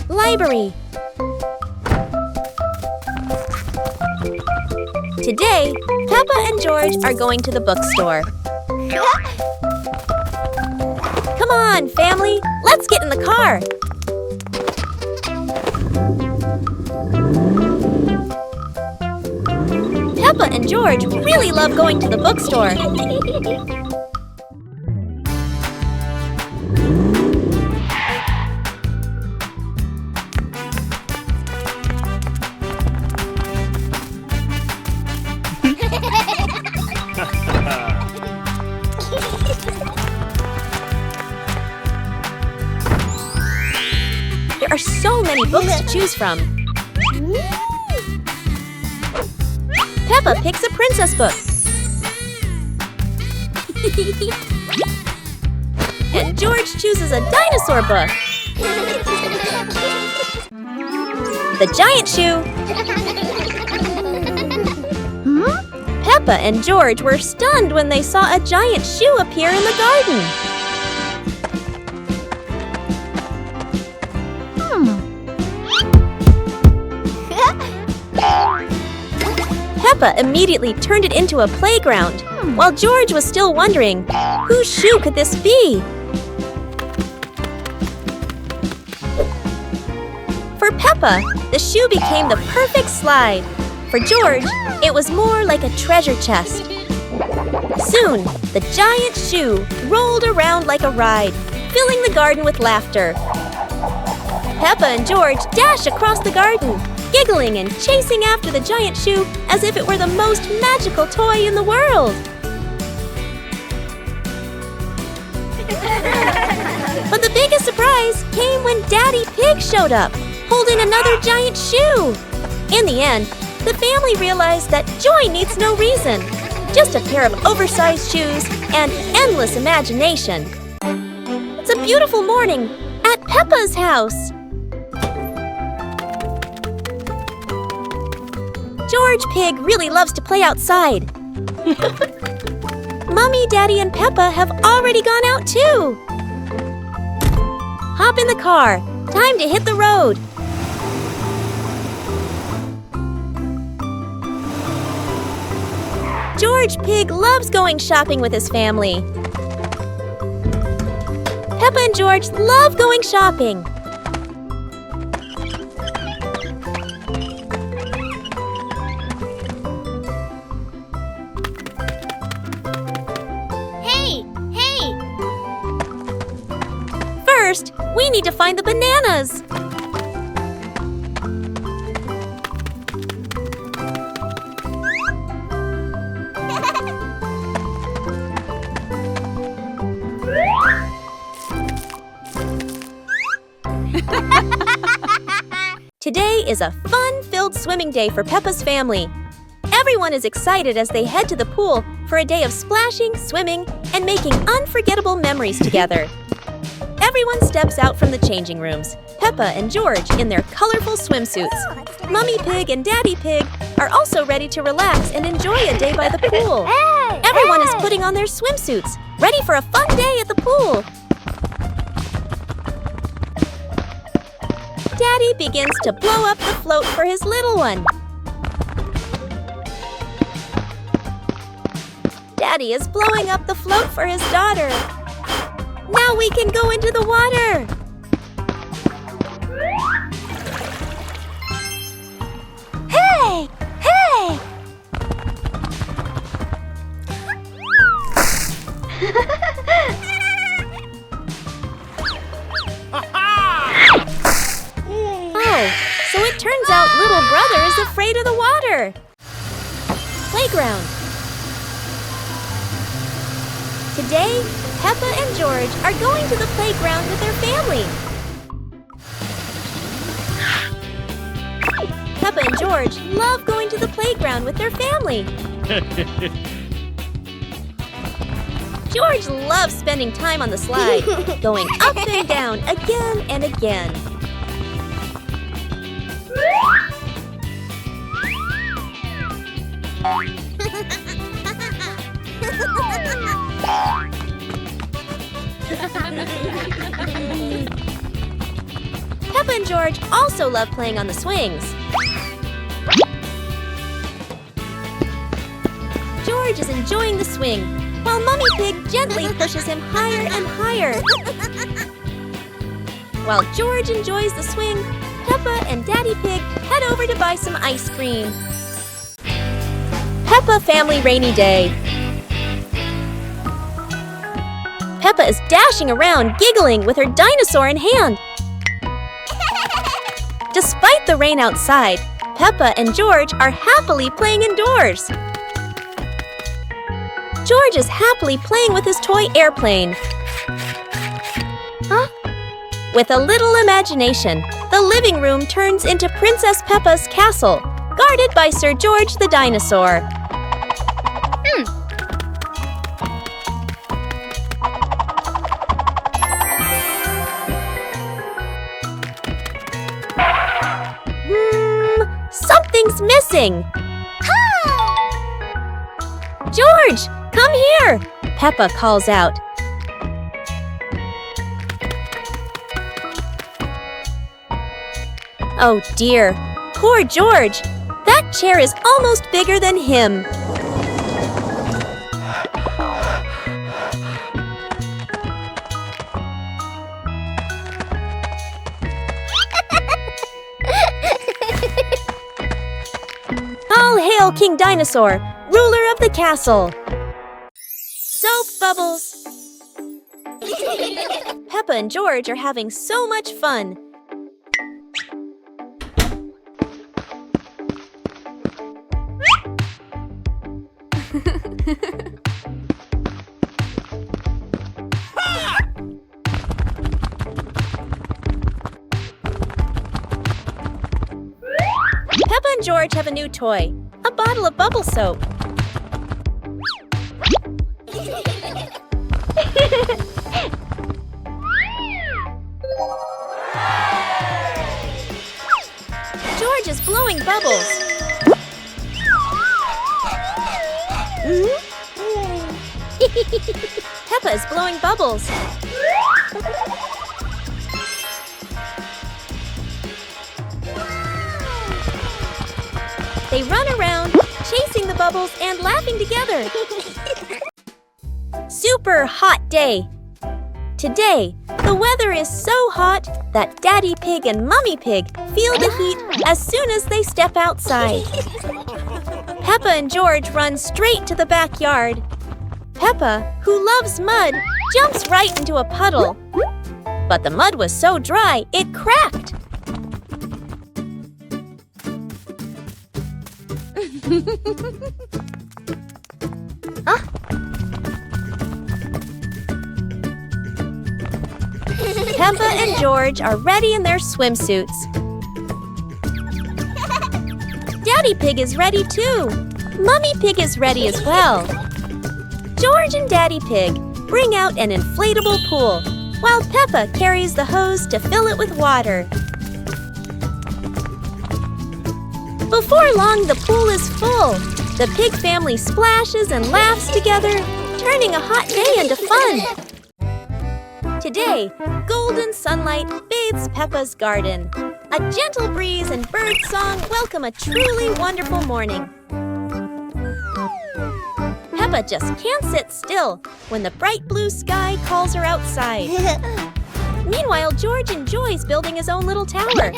Library. Today, Peppa and George are going to the bookstore. Come on, family, let's get in the car. Peppa and George really love going to the bookstore. There are so many books to choose from. Peppa picks a princess book. And George chooses a dinosaur book. The giant shoe. Peppa and George were stunned when they saw a giant shoe appear in the garden. Peppa immediately turned it into a playground, while George was still wondering, whose shoe could this be? For Peppa, the shoe became the perfect slide. For George, it was more like a treasure chest. Soon, the giant shoe rolled around like a ride, filling the garden with laughter. Peppa and George dash across the garden, giggling and chasing after the giant shoe as if it were the most magical toy in the world. But the biggest surprise came when Daddy Pig showed up, holding another giant shoe. In the end, the family realized that joy needs no reason, just a pair of oversized shoes and endless imagination. It's a beautiful morning at Peppa's house. George Pig really loves to play outside. Mommy, Daddy, and Peppa have already gone out too. Hop in the car. Time to hit the road. George Pig loves going shopping with his family. Peppa and George love going shopping. First, we need to find the bananas. Today is a fun-filled swimming day for Peppa's family. Everyone is excited as they head to the pool for a day of splashing, swimming, and making unforgettable memories together. Everyone steps out from the changing rooms, Peppa and George in their colorful swimsuits. Mummy Pig and Daddy Pig are also ready to relax and enjoy a day by the pool. Everyone is putting on their swimsuits, ready for a fun day at the pool. Daddy begins to blow up the float for his little one. Daddy is blowing up the float for his daughter. Now we can go into the water! Hey! Hey! Oh, so it turns out little brother is afraid of the water. Playground. Today, Peppa and George are going to the playground with their family. Peppa and George love going to the playground with their family. George loves spending time on the slide, going up and down again and again. Peppa and George also love playing on the swings. George is enjoying the swing, while Mummy Pig gently pushes him higher and higher. While George enjoys the swing, Peppa and Daddy Pig head over to buy some ice cream. Peppa Family Rainy Day. Peppa is dashing around, giggling with her dinosaur in hand. Despite the rain outside, Peppa and George are happily playing indoors. George is happily playing with his toy airplane. Huh? With a little imagination, the living room turns into Princess Peppa's castle, guarded by Sir George the dinosaur. Something's missing! George, come here! Peppa calls out. Oh dear, poor George! That chair is almost bigger than him. All hail King Dinosaur, ruler of the castle! Soap bubbles! Peppa and George are having so much fun. Peppa and George have a new toy, a bottle of bubble soap. George is blowing bubbles. Peppa is blowing bubbles. They run around, chasing the bubbles and laughing together. Super hot day. Today, the weather is so hot that Daddy Pig and Mummy Pig feel the heat as soon as they step outside. Peppa and George run straight to the backyard. Peppa, who loves mud, jumps right into a puddle. But the mud was so dry, it cracked. Peppa and George are ready in their swimsuits. Daddy Pig is ready too. Mummy Pig is ready as well. George and Daddy Pig bring out an inflatable pool, while Peppa carries the hose to fill it with water. Before long, the pool is full. The pig family splashes and laughs together, turning a hot day into fun. Today, golden sunlight bathes Peppa's garden. A gentle breeze and bird song welcome a truly wonderful morning. Peppa just can't sit still when the bright blue sky calls her outside. Meanwhile, George enjoys building his own little tower.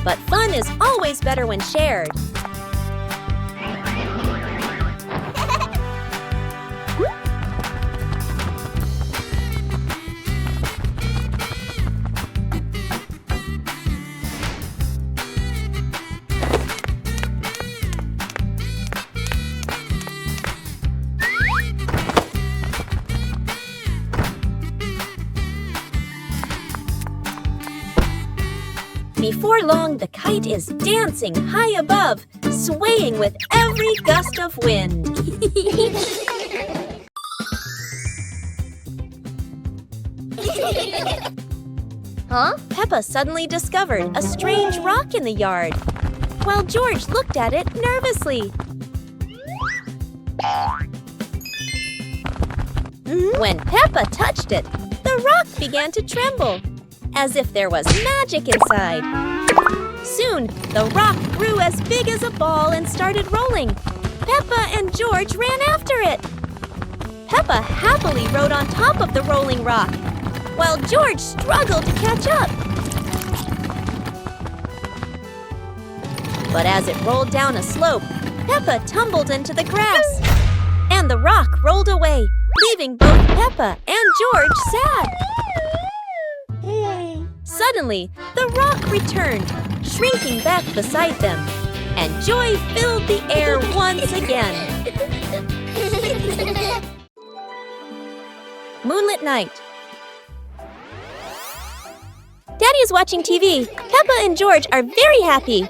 But fun is always better when shared. Before long, the kite is dancing high above, swaying with every gust of wind. Huh? Peppa suddenly discovered a strange rock in the yard, while George looked at it nervously. When Peppa touched it, the the rock began to tremble, as if there was magic inside. Soon, the rock grew as big as a ball and started rolling. Peppa and George ran after it. Peppa happily rode on top of the rolling rock, while George struggled to catch up. But as it rolled down a slope, Peppa tumbled into the grass, and the rock rolled away, leaving both Peppa and George sad. Suddenly, the rock returned, shrinking back beside them, and joy filled the air once again. Moonlit night. Daddy is watching TV. Peppa and George are very happy.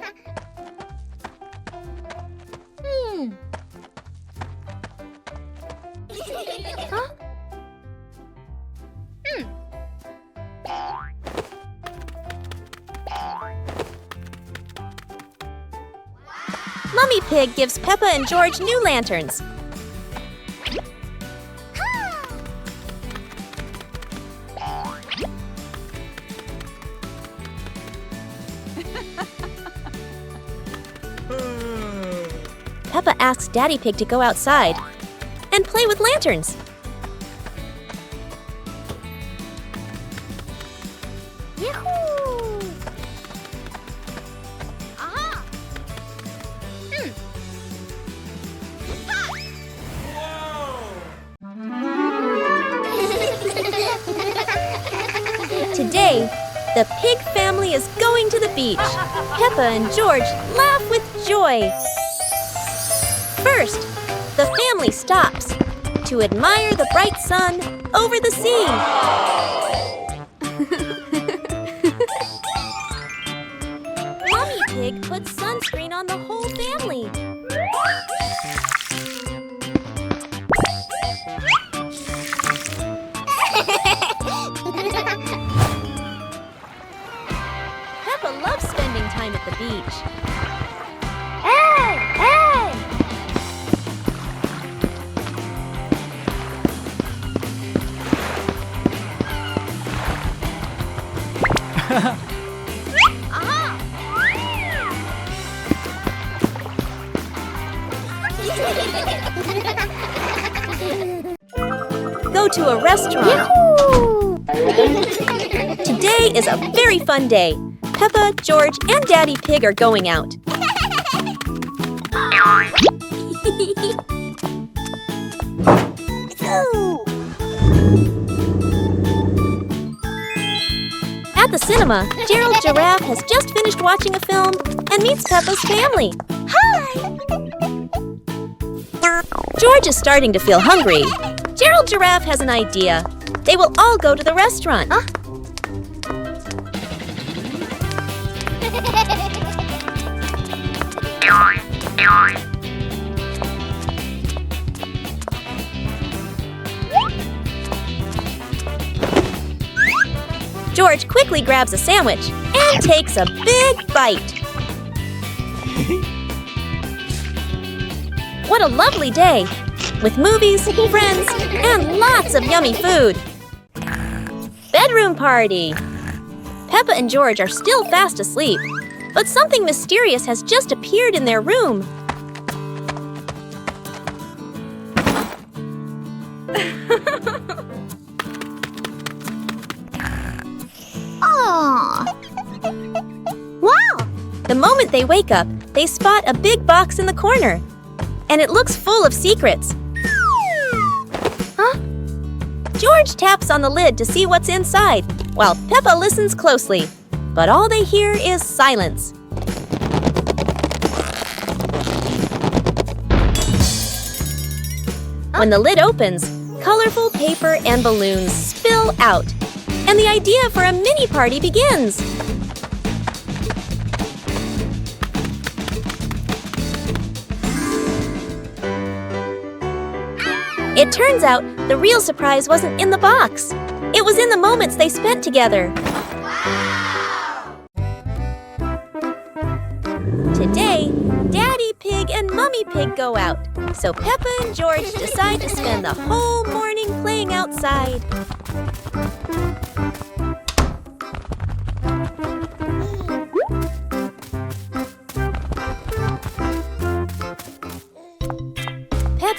Mummy Pig gives Peppa and George new lanterns. Peppa asks Daddy Pig to go outside and play with lanterns. Today, the pig family is going to the beach. Peppa and George laugh with joy. First, the family stops to admire the bright sun over the sea. Mummy Pig puts sunscreen on the whole family. Peppa loves spending time at the beach. Hey! Hey! Go to a restaurant. Yahoo! Today is a very fun day. Peppa, George, and Daddy Pig are going out. At the cinema, Gerald Giraffe has just finished watching a film and meets Peppa's family. Hi! George is starting to feel hungry. Gerald Giraffe has an idea. They will all go to the restaurant. George quickly grabs a sandwich and takes a big bite. What a lovely day, with movies, friends, and lots of yummy food. Bedroom party. Peppa and George are still fast asleep, but something mysterious has just appeared in their room. Wow! The moment they wake up, they spot a big box in the corner, and it looks full of secrets. Huh? George taps on the lid to see what's inside, while Peppa listens closely, but all they hear is silence. When the lid opens, colorful paper and balloons spill out, and the idea for a mini party begins. It turns out the real surprise wasn't in the box. It was in the moments they spent together. Wow! Today, Daddy Pig and Mummy Pig go out, so Peppa and George decide to spend the whole morning playing outside.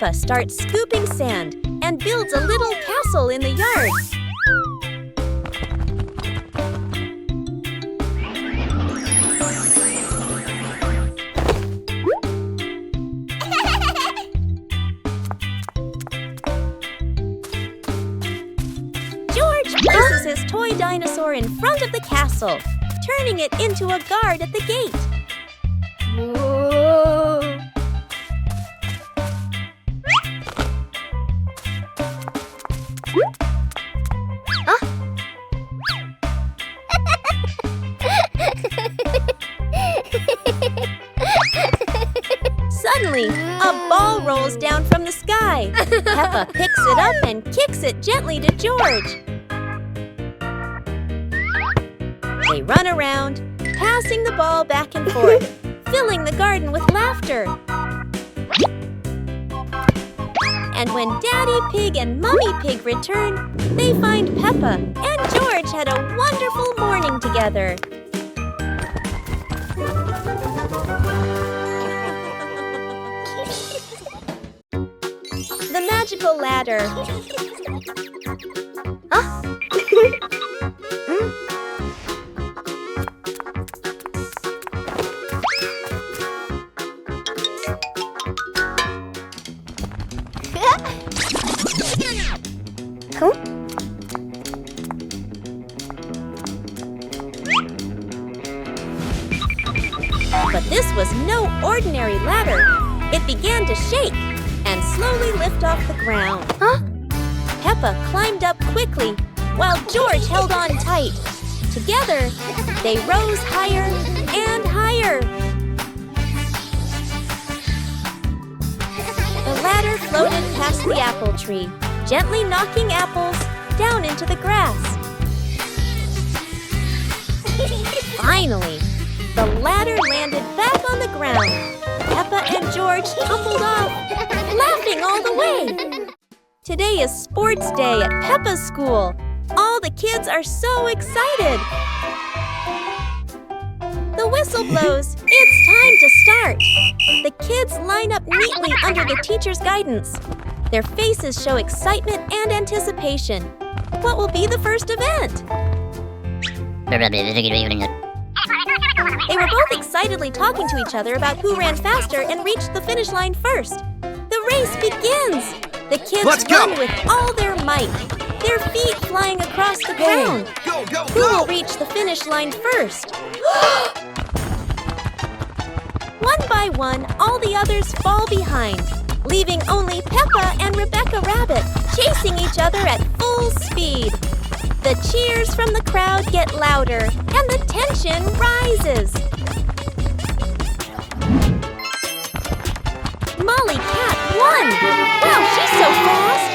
Peppa starts scooping sand and builds a little castle in the yard. George places his toy dinosaur in front of the castle, turning it into a guard at the gate. Whoa. Suddenly, a ball rolls down from the sky. Peppa picks it up and kicks it gently to George. They run around, passing the ball back and forth, filling the garden with laughter. And when Daddy Pig and Mummy Pig return, they find Peppa and George had a wonderful morning together. The magical ladder. Cool. But this was no ordinary ladder. It began to shake and slowly lift off the ground. Peppa climbed up quickly while George held on tight. Together, they rose higher and higher. The ladder floated past the apple tree, gently knocking apples down into the grass. Finally, the ladder landed back on the ground. Peppa and George tumbled off, laughing all the way. Today is sports day at Peppa's school. All the kids are so excited. The whistle blows. It's time to start. The kids line up neatly under the teacher's guidance. Their faces show excitement and anticipation. What will be the first event? They were both excitedly talking to each other about who ran faster and reached the finish line first. The race begins! The kids run with all their might, their feet flying across the ground. Who will reach the finish line first? One by one, all the others fall behind, leaving only Peppa and Rebecca Rabbit chasing each other at full speed. The cheers from the crowd get louder and the tension rises. Molly Cat won! Wow, she's so fast!